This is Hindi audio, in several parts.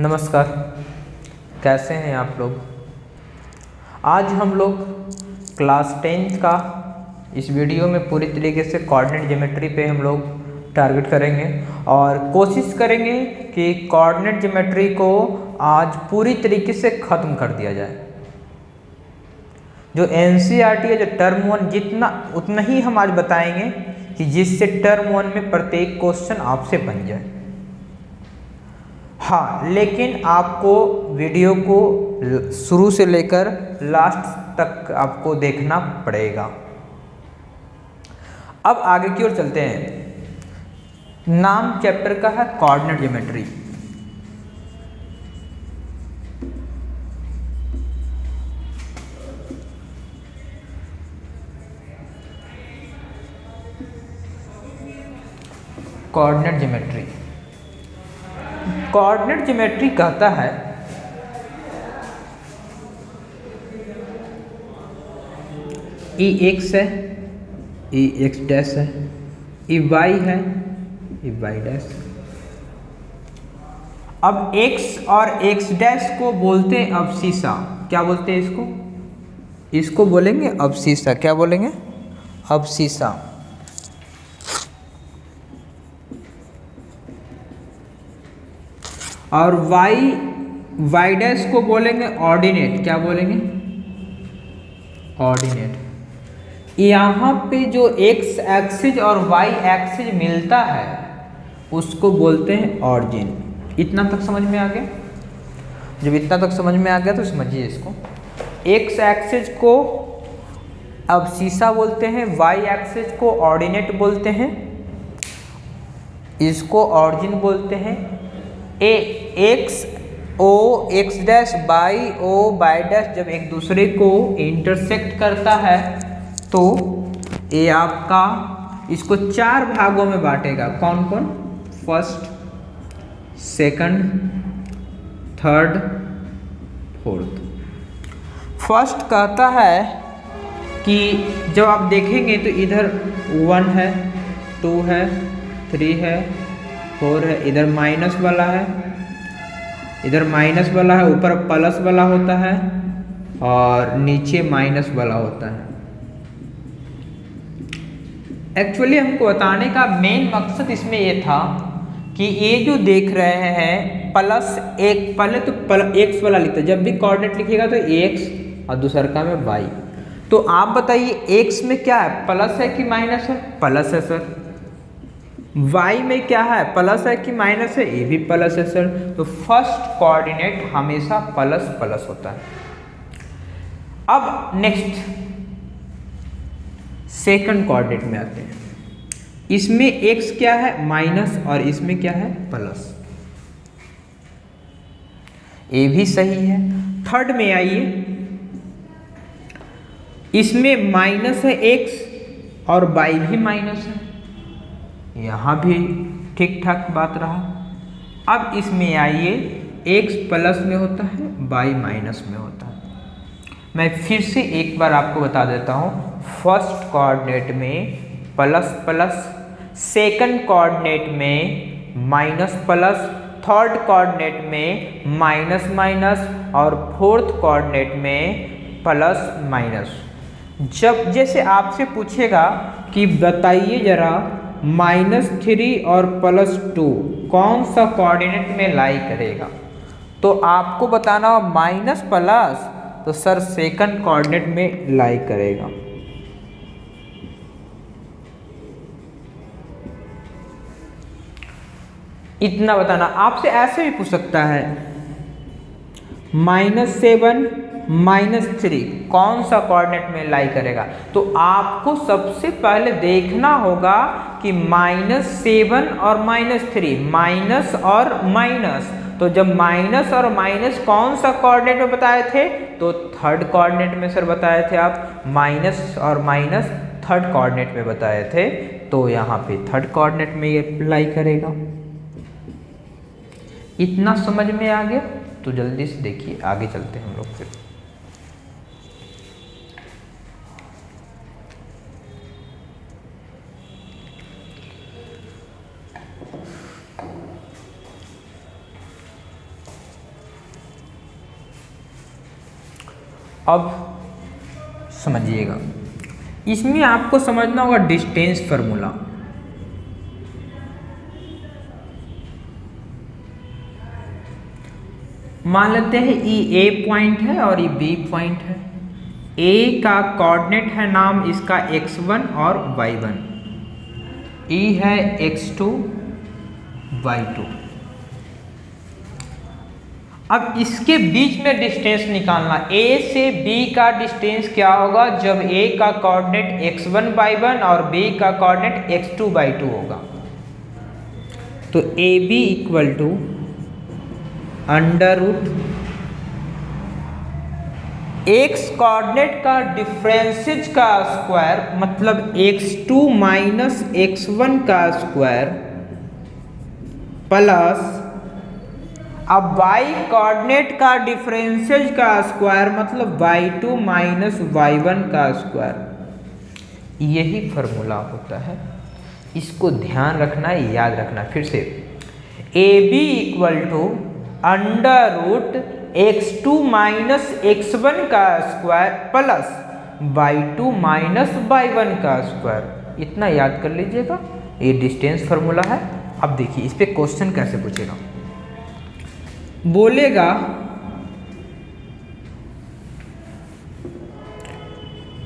नमस्कार, कैसे हैं आप लोग। आज हम लोग क्लास 10th का इस वीडियो में पूरी तरीके से कोऑर्डिनेट ज्योमेट्री पे हम लोग टारगेट करेंगे और कोशिश करेंगे कि कोऑर्डिनेट ज्योमेट्री को आज पूरी तरीके से ख़त्म कर दिया जाए। जो NCERT है, जो टर्म 1 जितना उतना ही हम आज बताएंगे कि जिससे टर्म 1 में प्रत्येक क्वेश्चन आपसे बन जाए। हाँ, लेकिन आपको वीडियो को शुरू से लेकर लास्ट तक आपको देखना पड़ेगा। अब आगे की ओर चलते हैं। नाम चैप्टर का है coordinate geometry. Coordinate geometry, coordinate geometry कहता है ई एक्स है, ई एक्स डैश है, ई वाई है, ई वाई डैश। अब एक्स और एक्स डैश को बोलते हैं अबसीसा। क्या बोलते हैं इसको? इसको बोलेंगे अबसीसा। क्या बोलेंगे? अबसीसा। और वाई डैश को बोलेंगे ऑर्डिनेट। क्या बोलेंगे? ऑर्डिनेट। यहाँ पे जो एक्स एक्सिस और वाई एक्सिस मिलता है उसको बोलते हैं ऑरिजिन। इतना तक समझ में आ गया? जब इतना तक समझ में आ गया तो समझिए इसको। एक्स एक्सिस को अबसीसा बोलते हैं, वाई एक्सिस को ऑर्डिनेट बोलते हैं, इसको ऑरिजिन बोलते हैं। X o x dash by o by dash जब एक दूसरे को इंटरसेक्ट करता है तो ये आपका इसको 4 भागों में बांटेगा। कौन कौन? First, second, third, fourth. First कहता है कि जब आप देखेंगे तो इधर 1 है, 2 है, 3 है, 4 है, इधर माइनस वाला है, इधर माइनस वाला है, ऊपर प्लस वाला होता है और नीचे माइनस वाला होता है। एक्चुअली हमको बताने का मेन मकसद इसमें ये था कि ये जो देख रहे हैं प्लस एक, पहले तो एक्स वाला लिखते, जब भी कोऑर्डिनेट लिखिएगा तो एक्स और दूसरा में वाई। तो आप बताइए एक्स में क्या है, प्लस है कि माइनस है? प्लस है सर। y में क्या है, प्लस है कि माइनस है? ये भी प्लस है सर। तो फर्स्ट कोऑर्डिनेट हमेशा प्लस प्लस होता है। अब नेक्स्ट सेकंड कोऑर्डिनेट में आते हैं। इसमें x क्या है? माइनस, और इसमें क्या है? प्लस। ये भी सही है। थर्ड में आइए, इसमें माइनस है x और y भी माइनस है, यहाँ भी ठीक ठाक बात रहा। अब इसमें आइए, x प्लस में होता है, y माइनस में होता है। मैं फिर से एक बार आपको बता देता हूँ। फर्स्ट कोऑर्डिनेट में प्लस प्लस, सेकंड कोऑर्डिनेट में माइनस प्लस, थर्ड कोऑर्डिनेट में माइनस माइनस और फोर्थ कोऑर्डिनेट में प्लस माइनस। जब जैसे आपसे पूछेगा कि बताइए जरा -3 और +2 कौन सा कोऑर्डिनेट में लाई करेगा, तो आपको बताना हो माइनस प्लस, तो सर सेकंड कोऑर्डिनेट में लाई करेगा। इतना बताना। आपसे ऐसे भी पूछ सकता है -7 -3 कौन सा कोऑर्डिनेट में लाई करेगा, तो आपको सबसे पहले देखना होगा कि -7 और -3, माइनस और माइनस। तो जब माइनस और माइनस कौन सा कोऑर्डिनेट में बताए थे, तो थर्ड कोऑर्डिनेट में सर बताए थे आप। माइनस और माइनस थर्ड कोऑर्डिनेट में बताए थे, तो यहाँ पे थर्ड कोऑर्डिनेट में ये लाई करेगा। इतना समझ में आ गया? तो जल्दी से देखिए, आगे चलते हैं हम लोग फिर। अब समझिएगा, इसमें आपको समझना होगा डिस्टेंस फार्मूला। मान लेते हैं ये ए पॉइंट है और ये बी पॉइंट है। ए का कोऑर्डिनेट है, नाम इसका x1 और y1, ई है x2 y2। अब इसके बीच में डिस्टेंस निकालना, ए से बी का डिस्टेंस क्या होगा जब ए का कोऑर्डिनेट x1 y1 और बी का कोऑर्डिनेट x2 y2 होगा। तो A B equal to under root x coordinate का डिफरेंसेज का स्क्वायर, मतलब x2 माइनस x1 का स्क्वायर प्लस अब y कोऑर्डिनेट का डिफरेंसेज का स्क्वायर, मतलब y2 माइनस y1 का स्क्वायर। यही फॉर्मूला होता है, इसको ध्यान रखना है, याद रखना। फिर से A B equal to under root x2 minus x1 का square plus y2 minus y1 का स्क्वायर। इतना याद कर लीजिएगा, ये डिस्टेंस फार्मूला है। अब देखिए इस पे क्वेश्चन कैसे पूछेगा, बोलेगा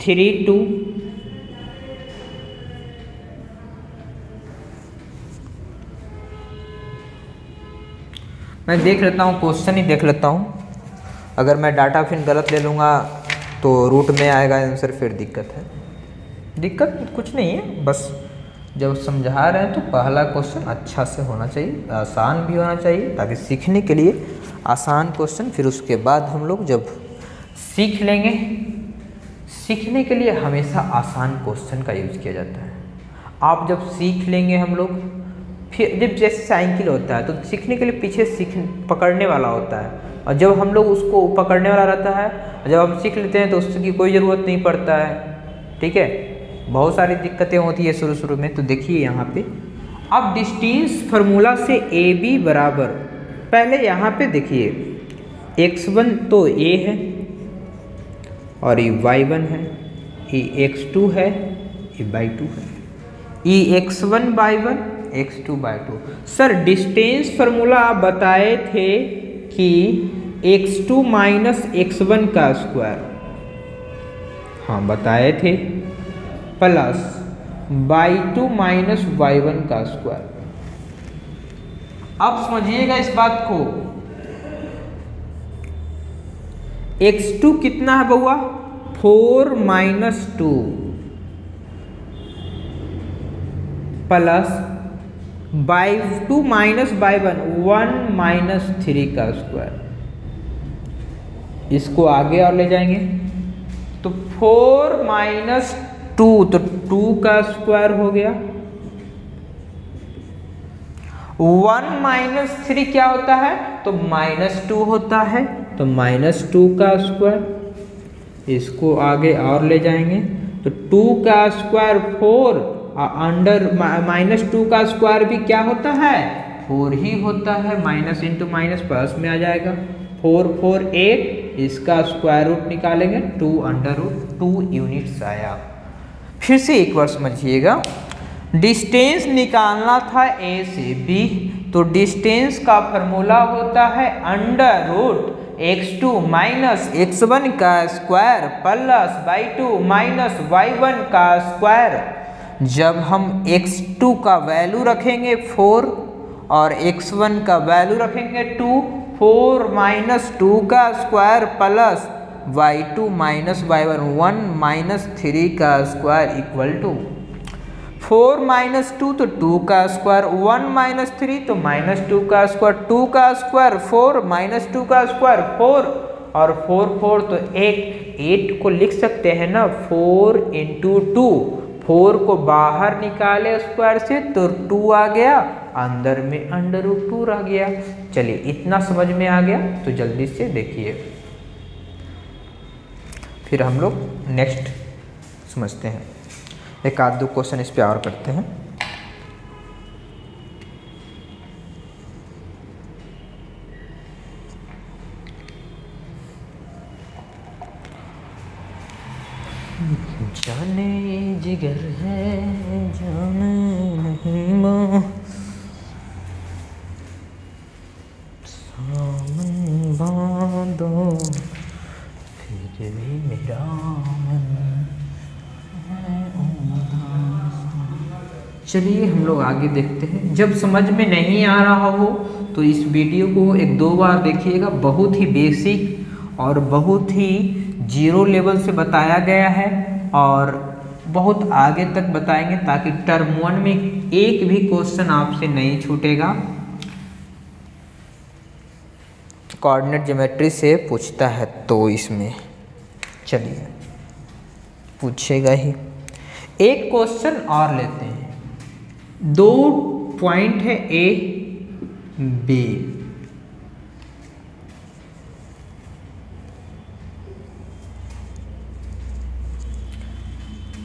3 2 मैं देख लेता हूँ, क्वेश्चन ही देख लेता हूँ। अगर मैं डाटा फिर गलत ले लूँगा तो रूट में आएगा आंसर, फिर दिक्कत है। दिक्कत कुछ नहीं है, बस जब समझा रहे हैं तो पहला क्वेश्चन अच्छा से होना चाहिए, आसान भी होना चाहिए, ताकि सीखने के लिए आसान क्वेश्चन। फिर उसके बाद हम लोग जब सीख लेंगे, सीखने के लिए हमेशा आसान क्वेश्चन का यूज़ किया जाता है। आप जब सीख लेंगे हम लोग, फिर जब जैसे साइकिल होता है तो सीखने के लिए पीछे पकड़ने वाला होता है, और जब हम लोग उसको पकड़ने वाला रहता है, जब हम सीख लेते हैं तो उसकी कोई ज़रूरत नहीं पड़ता है। ठीक है, बहुत सारी दिक्कतें होती है शुरू में। तो देखिए यहाँ पे अब डिस्टेंस फार्मूला से ए बी बराबर, पहले यहाँ पे देखिए x1 तो a है और ये y1 है, ये x2 है, ये y2 है, ये x1 y1 x2 y2। Sir distance formula आप बताए थे कि x2 माइनस x1 का स्क्वायर, हाँ बताए थे, प्लस y2 माइनस y1 का स्क्वायर। अब समझिएगा इस बात को, x2 कितना है बउआ, 4 minus 2 plus y2 minus y1 1 minus 3 का स्क्वायर। इसको आगे और ले जाएंगे तो 4 माइनस 2 तो 2 का स्क्वायर हो गया, 1 माइनस 3 क्या होता है तो माइनस 2 होता है, तो माइनस 2 का स्क्वायर। इसको आगे और ले जाएंगे तो 2 का स्क्वायर 4 अंडर माइनस 2 का स्क्वायर भी क्या होता है 4 ही होता है, माइनस इंटू माइनस प्लस में आ जाएगा, 4 4 8, इसका स्क्वायर रूट निकालेंगे 2 अंडर रूट 2 यूनिट्स आया। फिर से एक बार समझिएगा, डिस्टेंस निकालना था ए से बी, तो डिस्टेंस का फॉर्मूला होता है under root x2 minus x1 का square plus y2 minus y1 का स्क्वायर। जब हम x2 का वैल्यू रखेंगे 4 और x1 का वैल्यू रखेंगे 2, 4 माइनस 2 का square plus y2 minus y1 1 minus 3 का स्क्वायर इक्वल टू 4 माइनस 2 तो 2 का स्क्वायर, 1 माइनस 3 तो माइनस 2 का स्क्वायर, 2 का स्क्वायर 4 माइनस 2 का स्क्वायर 4 और 4 4 तो 8 को लिख सकते हैं ना 4 इंटू 2, 4 को बाहर निकाले स्क्वायर से तो 2 आ गया, अंदर में अंडर रूट 2 रह गया। चलिए इतना समझ में आ गया, तो जल्दी से देखिए, फिर हम लोग नेक्स्ट समझते हैं, एक आध दो क्वेश्चन इस पे और करते हैं। जाने ये जिगर है जाने नहीं माँ सामन बांधो फिर भी मेरा मन है उदास। चलिए हम लोग आगे देखते हैं। जब समझ में नहीं आ रहा हो तो इस वीडियो को 1-2 बार देखिएगा। बहुत ही बेसिक और बहुत ही जीरो लेवल से बताया गया है और बहुत आगे तक बताएंगे ताकि टर्म 1 में एक भी क्वेश्चन आपसे नहीं छूटेगा। कोऑर्डिनेट ज्योमेट्री से पूछता है तो इसमें चलिए पूछेगा ही। एक क्वेश्चन और लेते हैं। 2 पॉइंट है A B,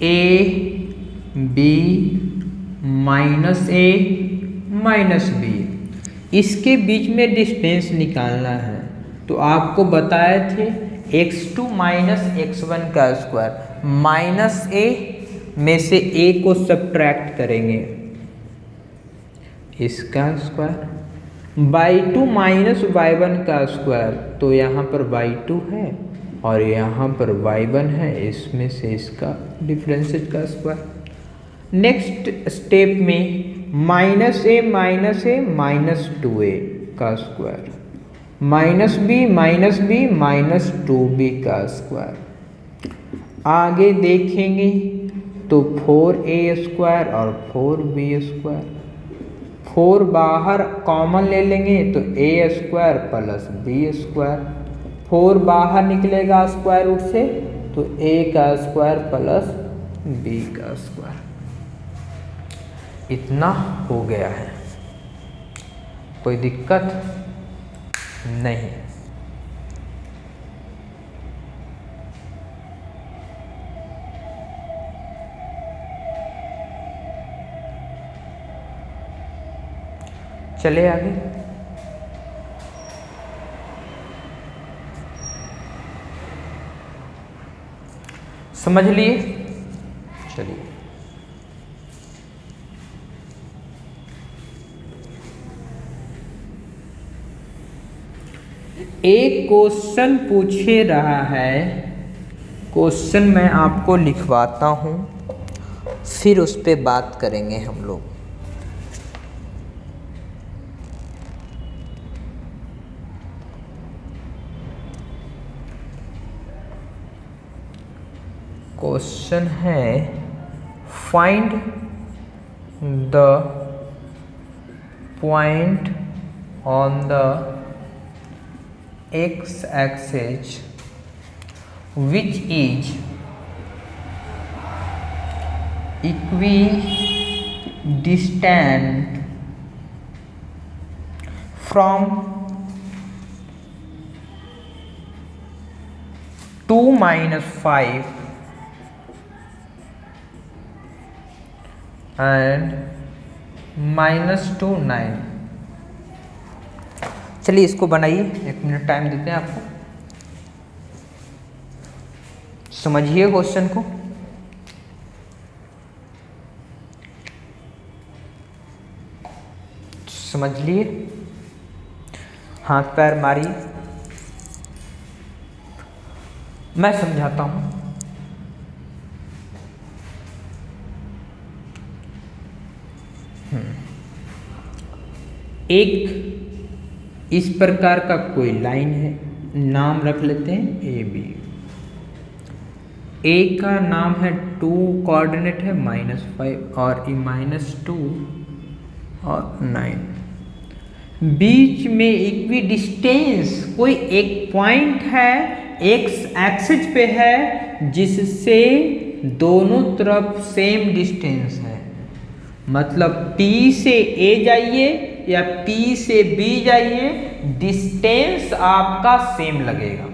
A B minus A minus B, इसके बीच में डिस्टेंस निकालना है। तो आपको बताए थे x2 माइनस x1 का स्क्वायर, माइनस ए में से ए को सब्ट्रैक्ट करेंगे इसका स्क्वायर, बाई 2 माइनस y1 का स्क्वायर, तो यहाँ पर y2 है और यहाँ पर y1 है, इसमें से इसका डिफरेंसेस का स्क्वायर। नेक्स्ट स्टेप में माइनस ए माइनस 2a का square, minus B minus 2b का स्क्वायर। आगे देखेंगे तो 4a स्क्वायर और 4b स्क्वायर, 4 बाहर कॉमन ले लेंगे तो a square plus b square, 4 बाहर निकलेगा स्क्वायर रूट से तो a का स्क्वायर प्लस b का स्क्वायर। इतना हो गया है, कोई दिक्कत नहीं। चले आगे। समझ लिए? चलिए एक क्वेश्चन पूछे रहा है, क्वेश्चन मैं आपको लिखवाता हूँ फिर उस पे बात करेंगे हम लोग। क्वेश्चन है find the point on the x axis which is equidistant from 2 minus 5 and -2 9। चलिए इसको बनाइए, 1 मिनट टाइम देते हैं आपको। समझिए क्वेश्चन को। समझ लिए? हाथ पैर मारिए, मैं समझाता हूं। एक इस प्रकार का कोई लाइन है, नाम रख लेते हैं ए बी। ए का नाम है 2, कोऑर्डिनेट है -5 और -2 और 9। बीच में इक्विडिस्टेंस कोई एक पॉइंट है, एक्स एक्सिस पे है, जिससे दोनों तरफ सेम डिस्टेंस है। मतलब P से A जाइए या P से B जाइए, डिस्टेंस आपका सेम लगेगा।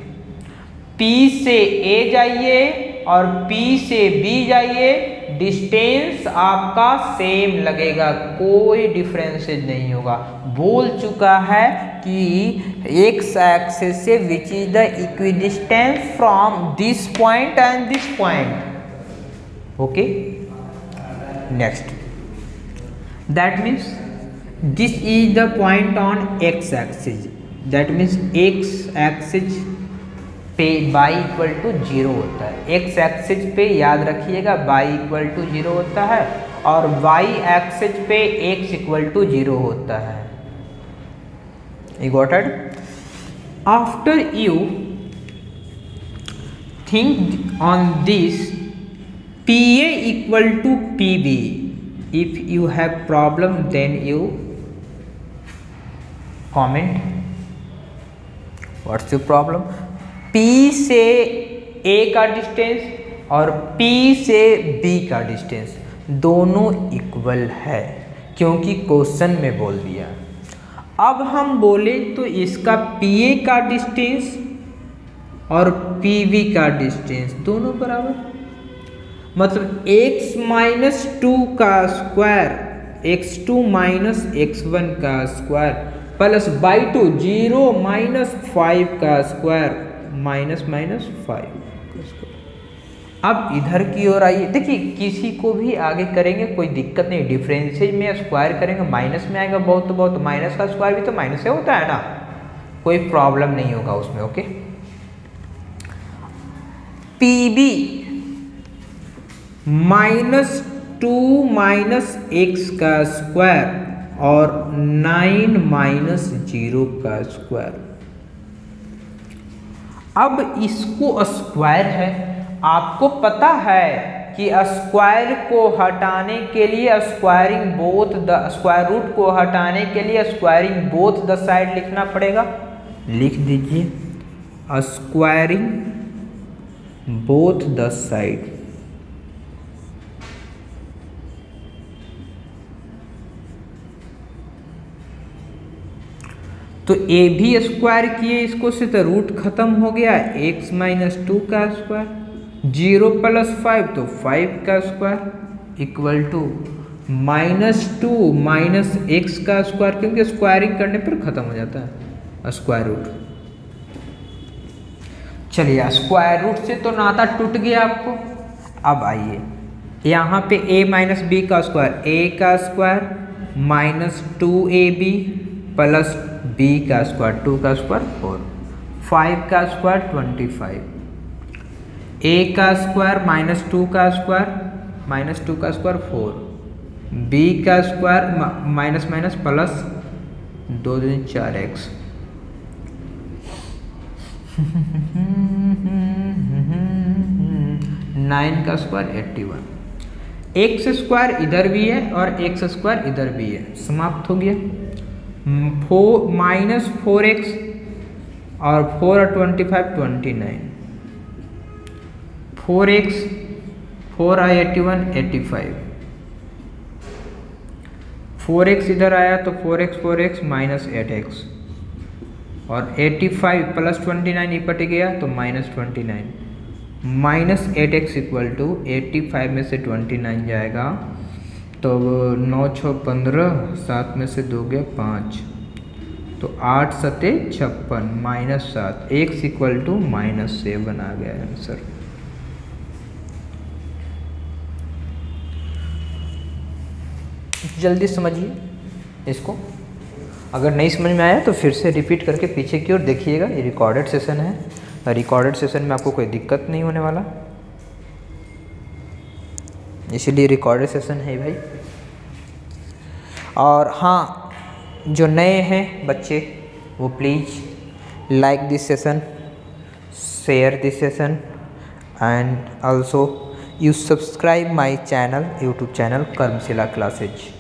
P से A जाइए और P से B जाइए, डिस्टेंस आपका सेम लगेगा, कोई डिफरेंसेस नहीं होगा। बोल चुका है कि एक्स एक्सिस से which is the equidistance from this point and this point. Okay, next, that means this is the point on x axis, that means x axis पे y इक्वल टू 0 होता है। एक्स एक्सिस पे याद रखिएगा y इक्वल टू 0 होता है और y एक्सिस पे x इक्वल टू 0 होता है। You got it? After you think on this, PA equal to PB. If you have problem, then you comment. What's your problem? P से A का डिस्टेंस और P से B का डिस्टेंस दोनों इक्वल है, क्योंकि क्वेश्चन में बोल दिया। अब हम बोले तो इसका PA का डिस्टेंस और PB का डिस्टेंस दोनों बराबर, मतलब x माइनस 2 का स्क्वायर x2 माइनस x1 का स्क्वायर प्लस बाई 2 0 माइनस 5 का स्क्वायर माइनस 5। अब इधर की ओर आइए, देखिए किसी को भी आगे करेंगे कोई दिक्कत नहीं, डिफरेंशियल में स्क्वायर करेंगे माइनस में आएगा बहुत, तो बहुत माइनस का स्क्वायर भी तो माइनस से होता है ना, कोई प्रॉब्लम नहीं होगा उसमें। Okay, PB minus 2 minus x का स्क्वायर और 9 माइनस 0 का स्क्वायर। अब इसको स्क्वायर है, आपको पता है कि स्क्वायर को हटाने के लिए squaring both the, square root को हटाने के लिए स्क्वायरिंग बोथ द साइड लिखना पड़ेगा। लिख दीजिए स्क्वायरिंग बोथ द साइड। तो ए भी स्क्वायर किए इसको से, तो रूट खत्म हो गया, x माइनस 2 का स्क्वायर, 0 प्लस 5 तो 5 का square equal to minus 2 minus x का स्क्वायर, क्योंकि स्क्वायरिंग करने पर खत्म हो जाता है स्क्वायर रूट। चलिए स्क्वायर रूट से तो नाता टूट गया आपको। अब आइए यहाँ पे a माइनस बी का स्क्वायर, a का square minus 2ab plus b का स्क्वायर 2 का स्क्वायर 4, 5 का स्क्वायर 25, a का स्क्वायर माइनस 2 का स्क्वायर माइनस 2 का स्क्वायर 4, b का स्क्वायर माइनस माइनस प्लस 2 दूनी 4x, 9 का स्क्वायर 81, एक्स स्क्वायर इधर भी है और एक्स स्क्वायर इधर भी है, समाप्त हो गया। माइनस 4x और 4 और 25 29, 4x 4 और 81 85, 4x इधर आया तो 4x माइनस 8x और 85 प्लस 29 निपट गया तो minus 29, minus 8x equal to 85 में से 29 जाएगा तो 9 6 15, 7 में से 2 गया 5, तो 8 7 56 minus 7, x equal to minus 7 आ गया आंसर। जल्दी समझिए इसको, अगर नहीं समझ में आया तो फिर से रिपीट करके पीछे की ओर देखिएगा। ये रिकॉर्डेड सेशन है, रिकॉर्डेड सेशन में आपको कोई दिक्कत नहीं होने वाला, इसीलिए रिकॉर्डेड सेशन है भाई। और हाँ, जो नए हैं बच्चे वो please like this session, share this session and also you subscribe my channel, YouTube channel Karmashila classes.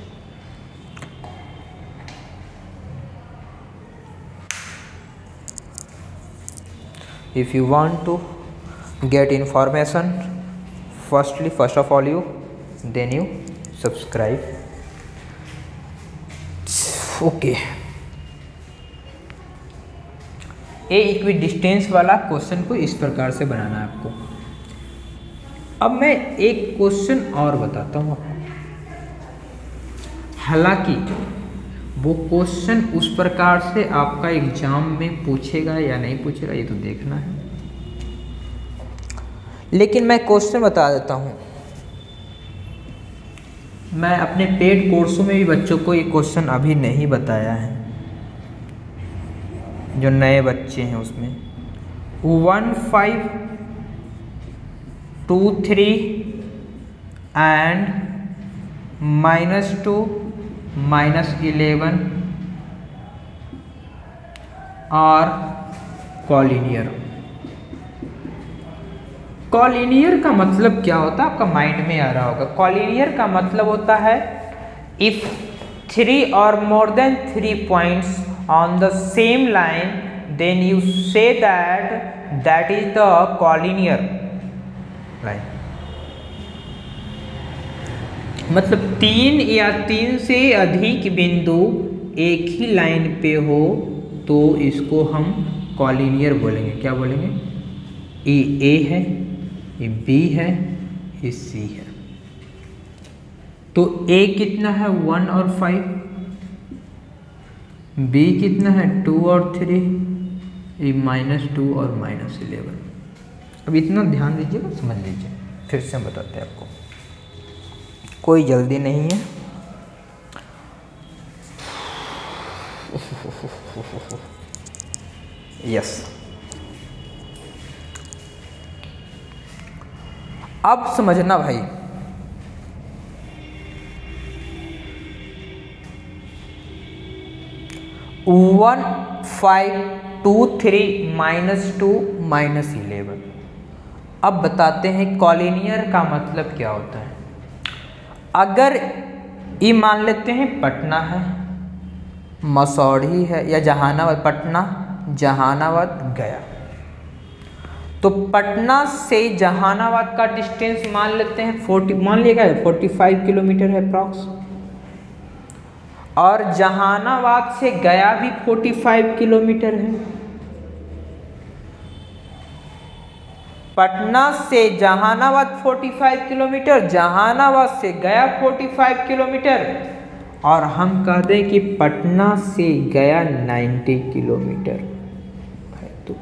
If you want to get information, first of all you, then you subscribe. Okay, A equi distance वाला क्वेश्चन को इस प्रकार से बनाना है आपको। अब मैं एक क्वेश्चन और बताता हूँ आपको, हालांकि वो क्वेश्चन उस प्रकार से आपका एग्जाम में पूछेगा या नहीं पूछेगा ये तो देखना है, लेकिन मैं क्वेश्चन बता देता हूँ। मैं अपने पेड कोर्सों में भी बच्चों को ये क्वेश्चन अभी नहीं बताया है, जो नए बच्चे हैं उसमें 1 5 2 3 एंड -2 -11 और कॉलिनियर। कॉलिनियर का मतलब क्या होता है आपका माइंड में आ रहा होगा। कॉलिनियर का मतलब होता है इफ 3 और more than 3 points on the same line then you say that is the collinear line. मतलब 3 या 3 से अधिक बिंदु एक ही लाइन पे हो तो इसको हम कॉलिनियर बोलेंगे। क्या बोलेंगे? ये ए है, ये बी है, ये सी है। तो ए कितना है 1 और 5, बी कितना है 2 और 3, ये -2 और -11। अब इतना ध्यान दीजिएगा, समझ लीजिए, फिर से हम बताते हैं आपको, कोई जल्दी नहीं है। यस, अब समझना भाई, वन 5 2 3 -2 -11। अब बताते हैं कॉलिनियर का मतलब क्या होता है। अगर ये मान लेते हैं पटना है, मसौढ़ी है या जहानाबाद, पटना जहानाबाद गया, तो पटना से जहानाबाद का डिस्टेंस मान लेते हैं 40, मान लिएगा 45 किलोमीटर है अप्रॉक्स, और जहानाबाद से गया भी 45 किलोमीटर है। पटना से जहानाबाद 45 किलोमीटर, जहानाबाद से गया 45 किलोमीटर, और हम कह दें कि पटना से गया 90 किलोमीटर है, तो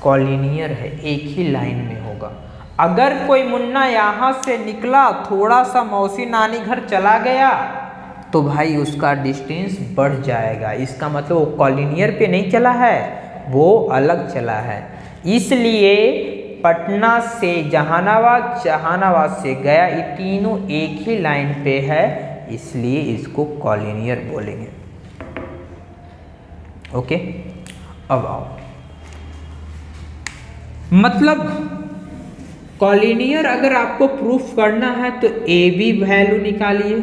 कॉलिनियर है, एक ही लाइन में होगा। अगर कोई मुन्ना यहाँ से निकला, थोड़ा सा मौसी नानी घर चला गया, तो भाई उसका डिस्टेंस बढ़ जाएगा। इसका मतलब वो कॉलिनियर पे नहीं चला है, वो अलग चला है। इसलिए पटना से जहानाबाद, जहानाबाद से गया, ये तीनों एक ही लाइन पे है, इसलिए इसको कॉलिनियर बोलेंगे। ओके, अब आओ, मतलब कॉलिनियर अगर आपको प्रूफ करना है तो ए बी वैल्यू निकालिए,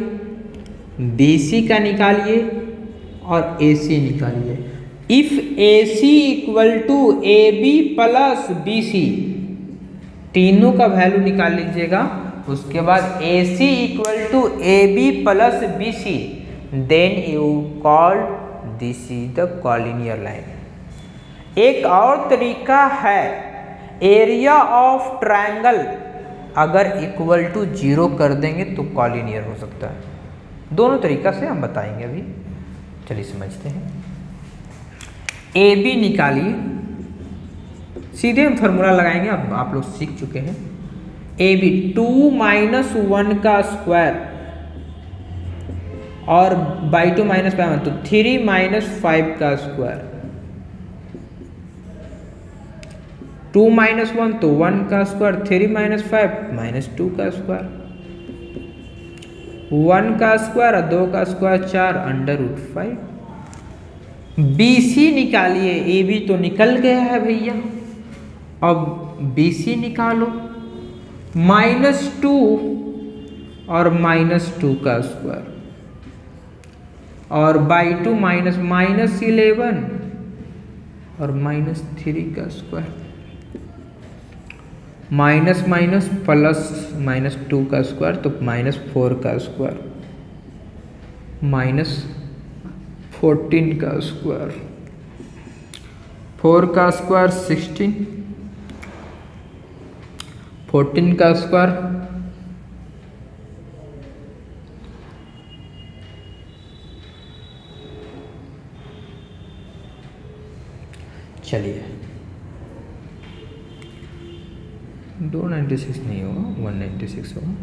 बी सी का निकालिए और ए सी निकालिए। If A C equal to A B plus B C, तीनों का वैल्यू निकाल लीजिएगा। उसके बाद A C equal to A B plus B C, then you call this is the collinear line. एक और तरीका है, एरिया ऑफ ट्रायंगल अगर इक्वल टू 0 कर देंगे तो कॉलिनियर हो सकता है। दोनों तरीका से हम बताएंगे अभी, चलिए समझते हैं। ए बी निकालिए, सीधे हम फार्मूला लगाएंगे, अब आप लोग सीख चुके हैं। ए बी 2 - 1 का स्क्वायर और बाई 2 - 1, तो 3 - 5 का स्क्वायर, 2 - 1 तो 1 का स्क्वायर, 3 - 5 -2 का स्क्वायर, 1 का स्क्वायर और 2 का स्क्वायर 4 √5। बी सी निकालिए, ए बी तो निकल गया है भैया, अब बी सी निकालो, -2 और -2 का स्क्वायर और बाई 2 -11 और -3 का स्क्वायर, माइनस माइनस प्लस -2 का स्क्वायर तो -4 का स्क्वायर, -14 का स्क्वायर, 4 का स्क्वायर 16, 14 का स्क्वायर चलिए 296 नहीं होगा, 196 होगा,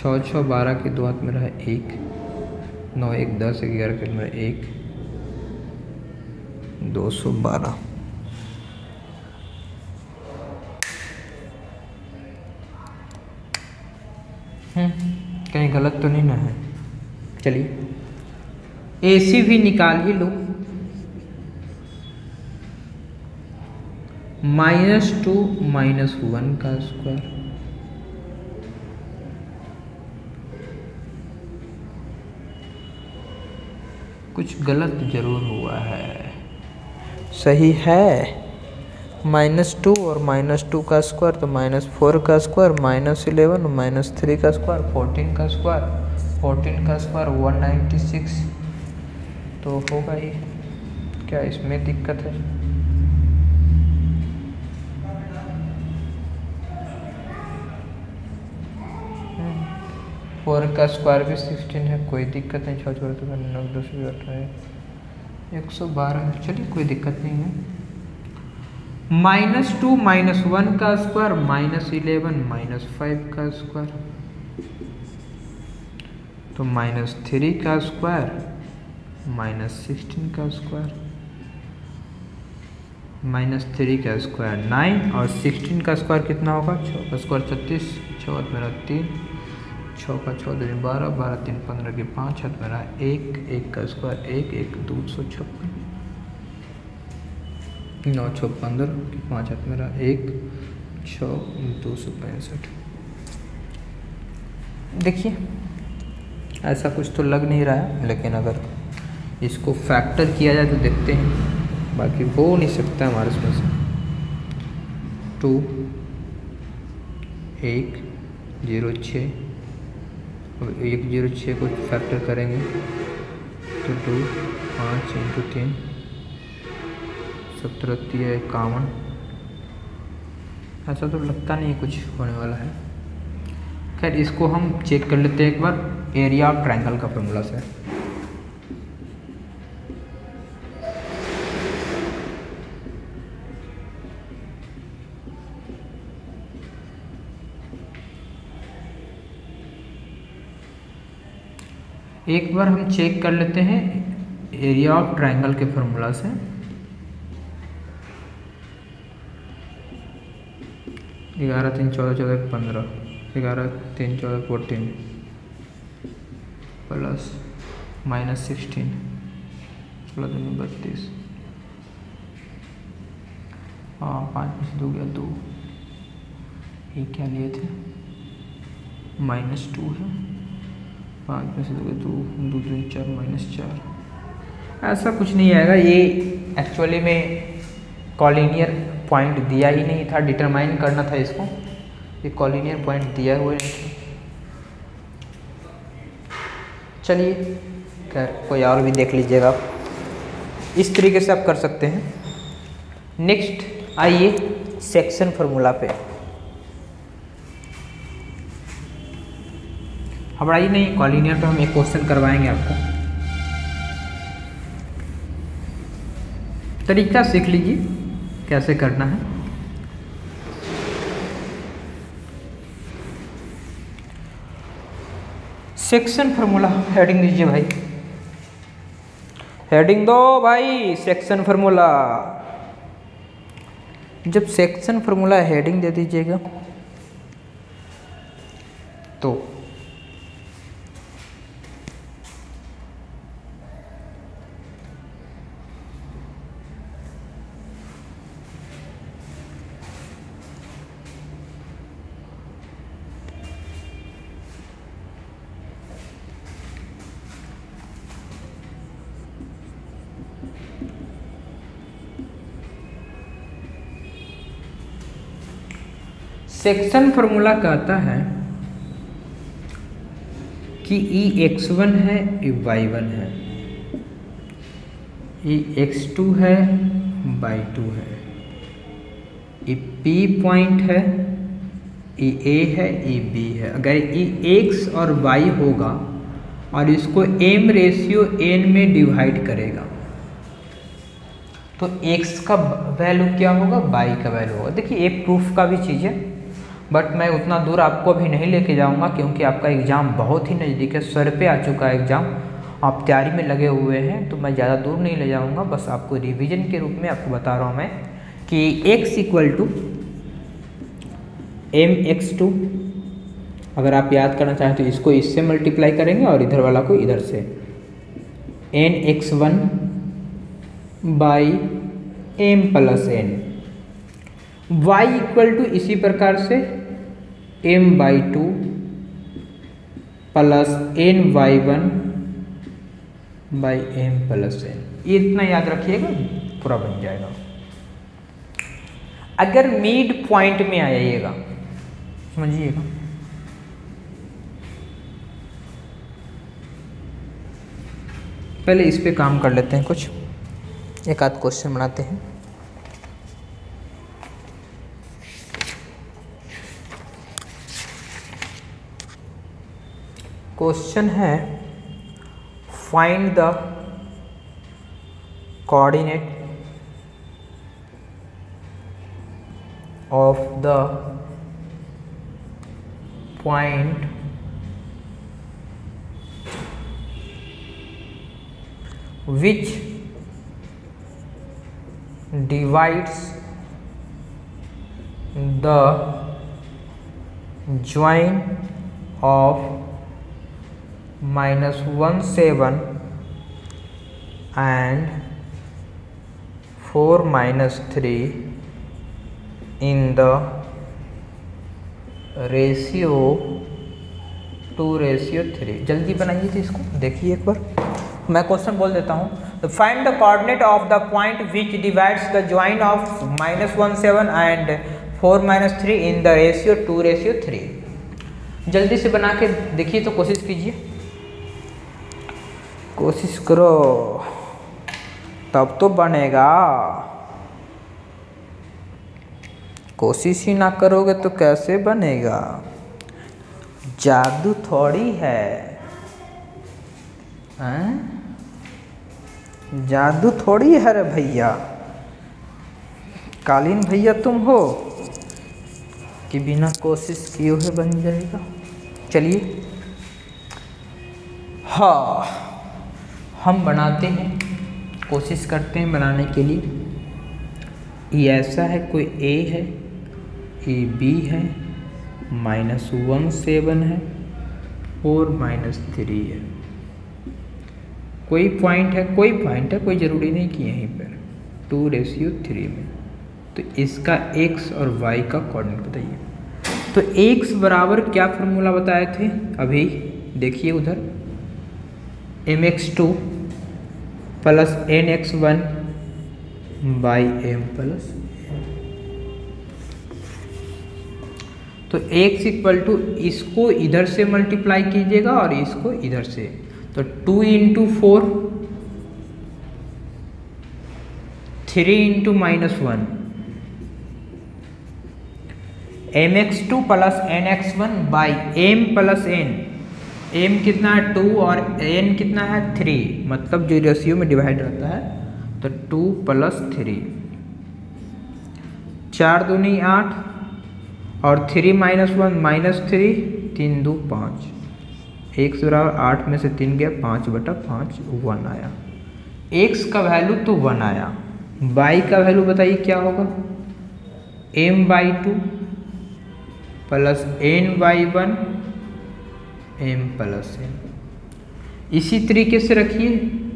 6 6 12 के 2 हाथ में रहा 1, 9 1 10 11 के मेरा 1, 212। कहीं गलत तो नहीं ना है। चलिए AC भी निकाल ही लो। -2 -1 का स्क्वायर, कुछ गलत जरूर हुआ है। सही है, -2 और -2 का स्क्वायर तो -4 का स्क्वायर, -11 -3 का स्क्वायर 14 का स्क्वायर, 14 का स्क्वायर 196 तो होगा ही। क्या इसमें दिक्कत है? फोर का स्क्वायर भी 16 है, कोई दिक्कत नहीं। 6 4 तो 9 10 18 112 है। चलिए कोई दिक्कत नहीं है। -2 -1 का स्क्वायर, -11 -5 का स्क्वायर, तो -3 का स्क्वायर, -16 का स्क्वायर, -3 का स्क्वायर 9 और 16 का स्क्वायर कितना होगा? 6 का स्क्वायर 36, 6 मेरा 3, 6 का 6 2 12, 12 3 15 के 5 हाथ मेरा 1, 1 का स्क्वायर 1, 1 256, 9 6 15 के 5 हाथ मेरा 1, 6 265। देखिए ऐसा कुछ तो लग नहीं रहा है, लेकिन अगर इसको फैक्टर किया जाए तो देखते हैं, बाकी हो नहीं सकता हमारे इसमें से। 2 1 0 6, अब 1 0 6 को फैक्टर करेंगे तो 2 5 × 3 17 51। ऐसा तो लगता नहीं कुछ होने वाला है। खैर इसको हम चेक कर लेते हैं एक बार एरिया ऑफ ट्रायंगल का फॉर्मूला से। एक बार हम चेक कर लेते हैं एरिया ऑफ ट्रायंगल के फॉर्मूला से। ग्यारह 3 14 14 15, 11 3 14 14 प्लस -16 16 2 32। हाँ 5 में से 2 गया 2, ये क्या लिए थे? -2 है, 5 में से 2 गया 2 2 3 4 -4। ऐसा कुछ नहीं आएगा, ये एक्चुअली में कॉलिनियर पॉइंट दिया ही नहीं था, डिटरमाइन करना था इसको। ये कॉलिनियर पॉइंट दिया हुआ नहीं था। चलिए खैर कोई और भी देख लीजिएगा आप, इस तरीके से आप कर सकते हैं। नेक्स्ट आइए सेक्शन फार्मूला पे। हमारा नहीं कॉलिनियर पे हम एक क्वेश्चन करवाएंगे आपको, तरीका सीख लीजिए कैसे करना है। सेक्शन फार्मूला, हेडिंग दीजिए भाई, हेडिंग दो भाई, सेक्शन फार्मूला। जब सेक्शन फार्मूला हेडिंग दे दीजिएगा तो सेक्शन फार्मूला कहता है कि Ex1 है, Y1 है, Ex2 है, Y2 है, P पॉइंट है, A है, B है। अगर X और Y होगा और इसको m/n में डिवाइड करेगा तो X का वैल्यू क्या होगा, Y का वैल्यू होगा। देखिए एक प्रूफ का भी चीज़ है, बट मैं उतना दूर आपको अभी नहीं लेके जाऊंगा क्योंकि आपका एग्ज़ाम बहुत ही नज़दीक है, सर पे आ चुका है एग्ज़ाम, आप तैयारी में लगे हुए हैं, तो मैं ज़्यादा दूर नहीं ले जाऊंगा। बस आपको रिवीजन के रूप में आपको बता रहा हूँ मैं कि x इक्वल टू mx2, अगर आप याद करना चाहें तो इसको इससे मल्टीप्लाई करेंगे और इधर वाला को इधर से, nx1 by m plus n, y equal to इसी प्रकार से m/2 plus ny1 by m plus n। ये इतना याद रखिएगा, पूरा बन जाएगा। अगर मिड पॉइंट में आ जाइएगा, समझिएगा, पहले इस पे काम कर लेते हैं, कुछ एक आध क्वेश्चन बनाते हैं। क्वेश्चन है find the coordinate of the point which divides the join of -17 and 4-3 in the ratio 2:3। जल्दी बनाइए तो इसको देखिए एक बार, मैं क्वेश्चन बोल देता हूँ। तो find the coordinate of the point which divides the join of -17 and 4-3 in the ratio 2:3। जल्दी से बना के देखिए तो कोशिश कीजिए, कोशिश करो तब तो बनेगा, कोशिश ही ना करोगे तो कैसे बनेगा, जादू थोड़ी है, हैं? जादू थोड़ी है रे भैया, कालीन भैया तुम हो कि बिना कोशिश किए हुए बन जाएगा। चलिए हाँ, हम बनाते हैं, कोशिश करते हैं बनाने के लिए। ये ऐसा है, कोई a है, ये b है, -17 है और -3 है, कोई पॉइंट है, कोई ज़रूरी नहीं कि यहीं पर 2:3 में। तो इसका x और y का कोऑर्डिनेट बताइए। तो x बराबर क्या फॉर्मूला बताए थे अभी, देखिए उधर, mx2 plus nx1 by m plus n। तो x इक्वल टू इसको इधर से मल्टीप्लाई कीजिएगा और इसको इधर से, तो 2 × 4 3 × -1 mx2 plus nx1 by m plus n। m कितना है 2 और n कितना है 3, मतलब जो रेशियो में डिवाइड रहता है, तो 2 + 3, 4 दूनी 8 और 3 - 1 -3, 3 2 5, x बराबर 8 में से 3 गया, 5/5 1 आया। x का वैल्यू तो 1 आया, y का वैल्यू बताइए क्या होगा, m/2 plus n/1 m plus n। इसी तरीके से रखिए,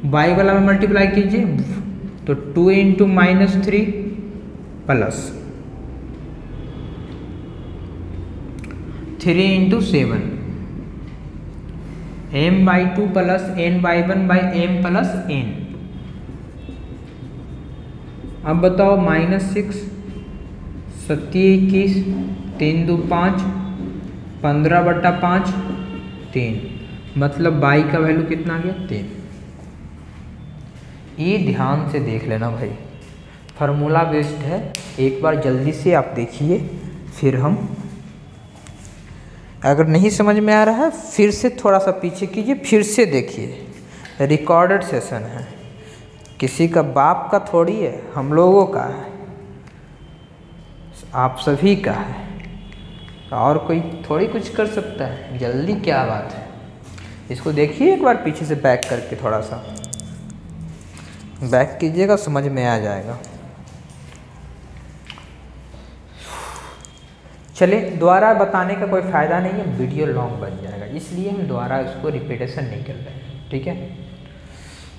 y वाला में मल्टीप्लाई कीजिए, तो 2 × -3 plus 3 × 7 m/2 plus n/1 by m plus n। अब बताओ -6 7 21 3 2 5 15/5 3, मतलब y का वैल्यू कितना आ गया 3। ये ध्यान से देख लेना भाई, फार्मूला बेस्ड है, एक बार जल्दी से आप देखिए, फिर हम, अगर नहीं समझ में आ रहा है फिर से थोड़ा सा पीछे कीजिए, फिर से देखिए, रिकॉर्डेड सेशन है, किसी का बाप का थोड़ी है, हम लोगों का है, आप सभी का है। और कोई थोड़ी कुछ कर सकता है, जल्दी क्या बात है। इसको देखिए एक बार पीछे से बैक करके, थोड़ा सा बैक कीजिएगा, समझ में आ जाएगा। चलिए, दोबारा बताने का कोई फ़ायदा नहीं है, वीडियो लॉन्ग बन जाएगा, इसलिए हम दोबारा उसको रिपीटेशन नहीं कर रहे हैं, ठीक है।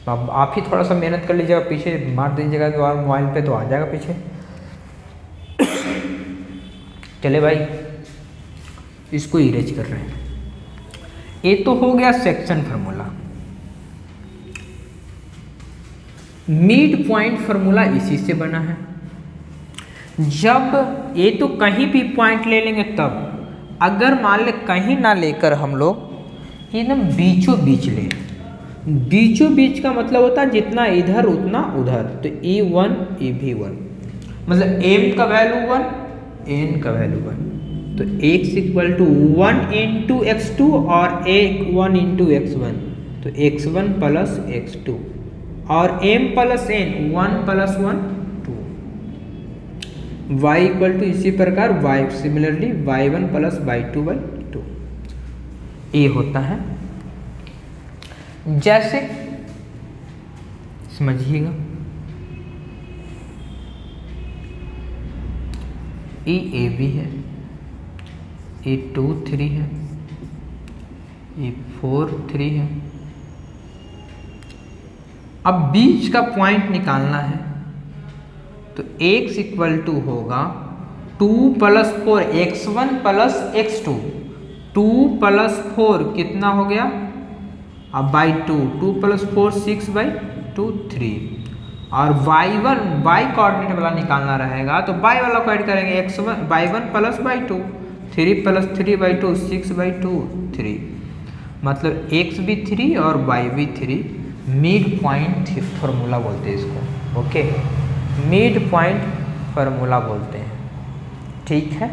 अब आप ही थोड़ा सा मेहनत कर लीजिएगा, पीछे मार दीजिएगा दोबारा मोबाइल पे तो आ जाएगा पीछे। चले भाई, इसको इरेज कर रहे हैं। ये तो हो गया section formula. Mid point formula इसी से बना है। जब ये तो कहीं भी पॉइंट ले लेंगे तब, अगर मान ले कहीं ना लेकर हम लोग एकदम बीचों बीच ले, बीचों बीच का मतलब होता है जितना इधर उतना उधर, तो E1 EV1 मतलब m का वैल्यू 1 n का वैल्यू 1, तो x equal to 1 into x2 और 1 इंटू x1, तो x1 प्लस x2 और m plus n 1 plus 1 2, y equal to इसी प्रकार y similarly y1 plus y2 by 2, ये होता है। जैसे समझिएगा, ये AB है, ये 2 3 है, ये 4 3 है। अब बीच का पॉइंट निकालना है, तो x इक्वल टू होगा 2 plus 4 x1 plus x2, 2 plus 4 कितना हो गया, अब बाई 2, 2 प्लस 4 6 बाई 2 3, और y1 y कोऑर्डिनेट वाला निकालना रहेगा, तो y वाला को ऐड करेंगे, x1 y1 plus by 2, 3 plus 3 by 2 6 by 2 3, मतलब x भी 3 और y भी 3। मिड पॉइंट फार्मूला बोलते हैं इसको, ओके, मिड पॉइंट फार्मूला बोलते हैं, ठीक है।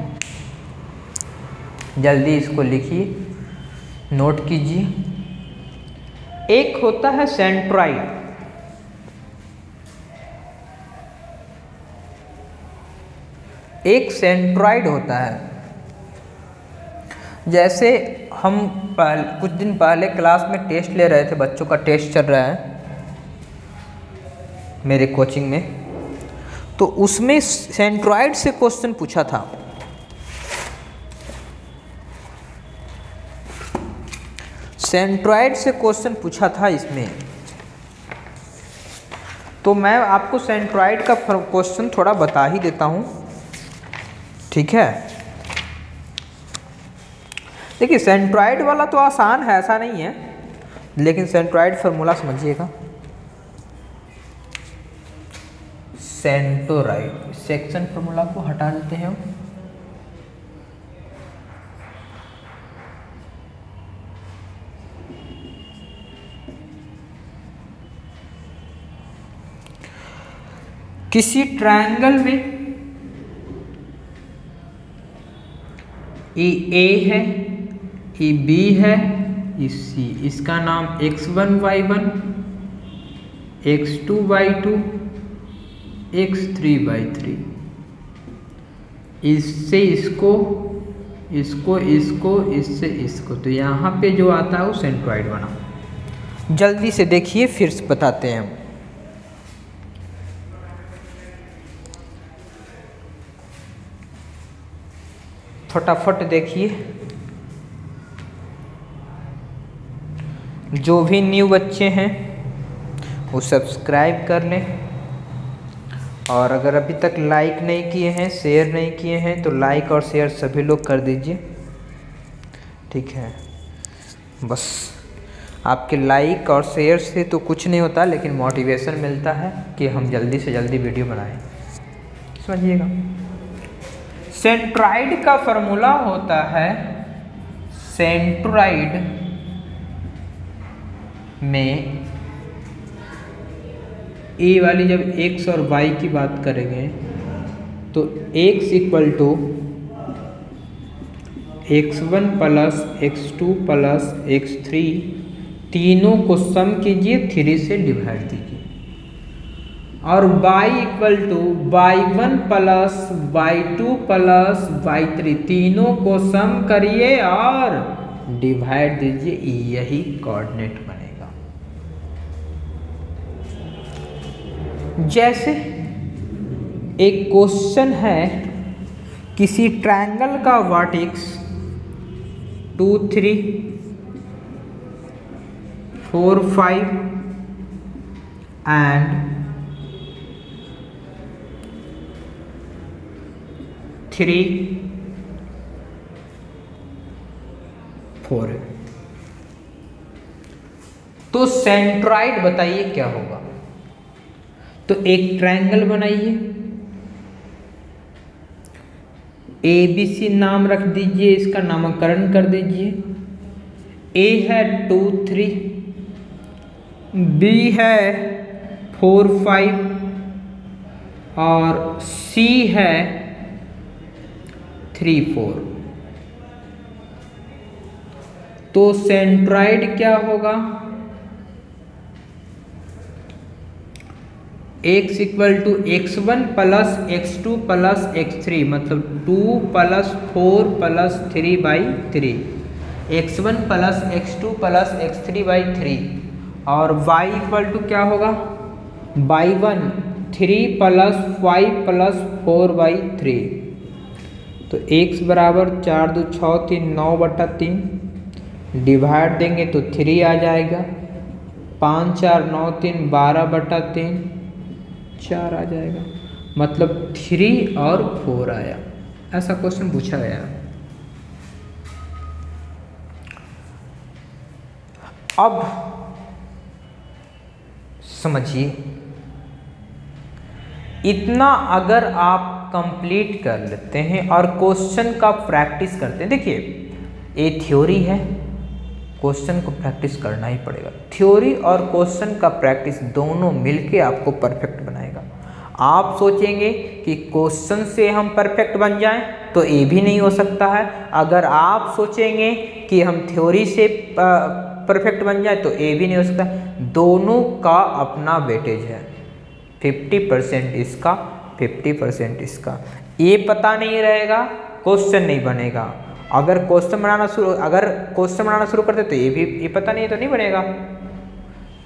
जल्दी इसको लिखिए, नोट कीजिए। एक होता है सेंट्रॉइड, एक सेंट्रॉइड होता है। जैसे हम कुछ दिन पहले क्लास में टेस्ट ले रहे थे, बच्चों का टेस्ट चल रहा है मेरे कोचिंग में, तो उसमें सेंट्रॉइड से क्वेश्चन पूछा था। सेंट्रॉइड से क्वेश्चन पूछा था इसमें, तो मैं आपको सेंट्रॉइड का क्वेश्चन थोड़ा बता ही देता हूँ, ठीक है। देखिए, सेंट्रॉइड वाला तो आसान है, ऐसा नहीं है, लेकिन सेंट्रॉइड फार्मूला समझिएगा। सेंट्रॉइड सेक्शन फार्मूला को हटा देते हैं हम। किसी ट्रायंगल में ये A है, ये B है, ये C, इसका नाम x1 y1, x2 y2, x3 y3, इससे इसको, इसको इसको, इससे इसको, तो यहाँ पे जो आता है वो सेंट्रॉइड बना। जल्दी से देखिए, फिर से बताते हैं हम। फटाफट देखिए, जो भी न्यू बच्चे हैं वो सब्सक्राइब कर लें, और अगर अभी तक लाइक नहीं किए हैं, शेयर नहीं किए हैं, तो लाइक और शेयर सभी लोग कर दीजिए, ठीक है। बस आपके लाइक और शेयर से तो कुछ नहीं होता, लेकिन मोटिवेशन मिलता है कि हम जल्दी से जल्दी वीडियो बनाएं, समझिएगा। सेंट्रॉइड का फार्मूला होता है, सेंट्रॉइड में ए वाली जब x और y की बात करेंगे, तो x equal to x1 plus x2 plus x3, तीनों को सम कीजिए, 3 से डिवाइड दीजिए, और y equal to y1 plus y2 plus y3 तीनों को सम करिए और डिवाइड दीजिए, यही कोऑर्डिनेट बनेगा। जैसे एक क्वेश्चन है, किसी ट्रायंगल का वर्टेक्स 2 3 4 5 एंड 3 4 है, तो सेंट्रॉइड बताइए क्या होगा। तो एक ट्रायंगल बनाइए, ABC नाम रख दीजिए, इसका नामकरण कर दीजिए। A है 2 3, B है 4 5 और C है 3 4। तो सेंट्रॉइड क्या होगा, x equal to x1 plus x2 plus x3, मतलब 2 plus 4 plus 3 by 3, x1 plus x2 plus x3 by 3। और y इक्वल टू क्या होगा, y1 3 प्लस 5 प्लस 4 बाई 3। तो x बराबर 4 2 6 3 9/3, डिवाइड देंगे तो 3 आ जाएगा, 5 4 9 3 12/3 4 आ जाएगा, मतलब 3 और 4 आया। ऐसा क्वेश्चन पूछा गया। अब समझिए, इतना अगर आप कंप्लीट कर लेते हैं और क्वेश्चन का प्रैक्टिस करते हैं, देखिए ये थ्योरी है, क्वेश्चन को प्रैक्टिस करना ही पड़ेगा। थ्योरी और क्वेश्चन का प्रैक्टिस दोनों मिलके आपको परफेक्ट बनाएगा। आप सोचेंगे कि क्वेश्चन से हम परफेक्ट बन जाएं तो ये भी नहीं हो सकता है। अगर आप सोचेंगे कि हम थ्योरी से परफेक्ट बन जाए तो ये भी नहीं हो सकता। दोनों का अपना वेटेज है, 50% इसका 50% इसका। ये पता नहीं रहेगा, क्वेश्चन नहीं बनेगा। अगर क्वेश्चन बनाना शुरू करते तो ये पता नहीं है तो नहीं बनेगा।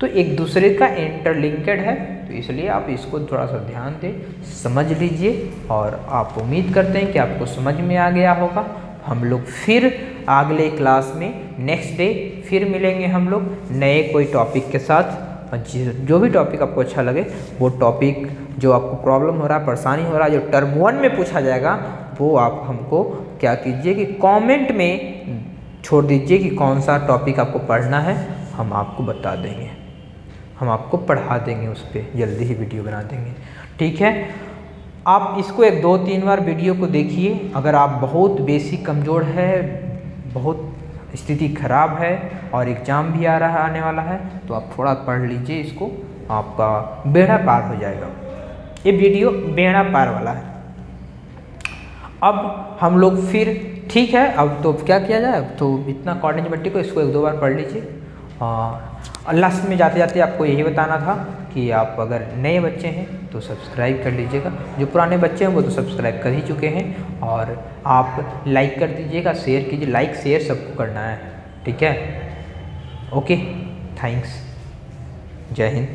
तो एक दूसरे का इंटरलिंकेड है, तो इसलिए आप इसको थोड़ा सा ध्यान दें, समझ लीजिए। और आप उम्मीद करते हैं कि आपको समझ में आ गया होगा। हम लोग फिर अगले क्लास में नेक्स्ट डे फिर मिलेंगे, हम लोग नए कोई टॉपिक के साथ। जो भी टॉपिक आपको अच्छा लगे, वो टॉपिक जो आपको प्रॉब्लम हो रहा है, परेशानी हो रहा है, जो टर्म 1 में पूछा जाएगा, वो आप हमको क्या कीजिए कि कमेंट में छोड़ दीजिए कि कौन सा टॉपिक आपको पढ़ना है। हम आपको बता देंगे, हम आपको पढ़ा देंगे, उस पर जल्दी ही वीडियो बना देंगे। ठीक है, आप इसको 1 2 3 बार वीडियो को देखिए। अगर आप बहुत बेसिक कमज़ोर है, बहुत स्थिति खराब है और एग्ज़ाम भी आने वाला है, तो आप थोड़ा पढ़ लीजिए इसको, आपका बेड़ा पार हो जाएगा। ये वीडियो बेड़ा पार वाला है। अब हम लोग फिर ठीक है, अब तो क्या किया जाए, अब तो इतना कॉर्डिनेट बट्टी को इसको 1 2 बार पढ़ लीजिए। और लास्ट में जाते जाते आपको यही बताना था कि आप अगर नए बच्चे हैं तो सब्सक्राइब कर लीजिएगा, जो पुराने बच्चे हैं वो तो सब्सक्राइब कर ही चुके हैं। और आप लाइक कर दीजिएगा, शेयर कीजिए, लाइक शेयर सबको करना है। ठीक है, ओके, थैंक्स, जय हिंद।